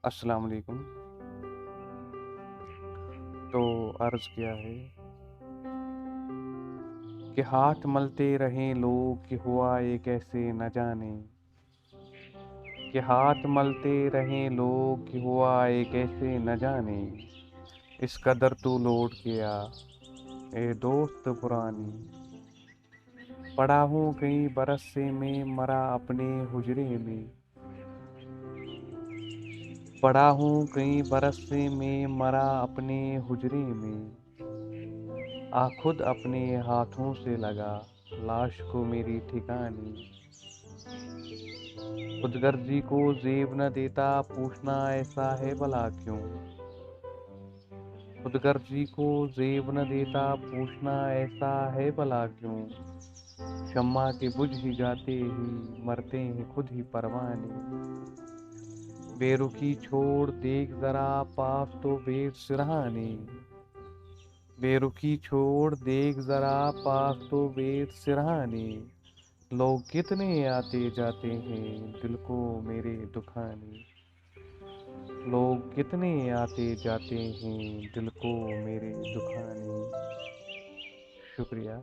अस्सलाम वालेकुम। तो अर्ज़ किया है कि हाथ मलते रहें लोग कि हुआ ये कैसे न जाने, कि हाथ मलते रहें लोग कि हुआ ये कैसे न जाने, इस कदर तू लौट गया ए दोस्त पुरानी। पड़ा हूँ कई बरस से मैं मरा अपने हुजरे में, पड़ा हूँ कई बरस से मैं मरा अपने हुजरे में, आ खुद अपने हाथों से लगा लाश को मेरी ठिकानी। खुदगर्जी को जेब न देता पूछना ऐसा है भला क्यों, खुदगर्जी को जेब न देता पूछना ऐसा है भला क्यों, शम्मा के बुझ ही जाते ही मरते हैं खुद ही परवाने। बेरुखी छोड़ देख जरा पास तो बेर सिरहाने, बेरुखी छोड़ देख जरा पास तो बेर सिरहाने, लोग कितने आते जाते हैं दिल को मेरे दुखाने, लोग कितने आते जाते हैं दिल को मेरे दुखाने। शुक्रिया।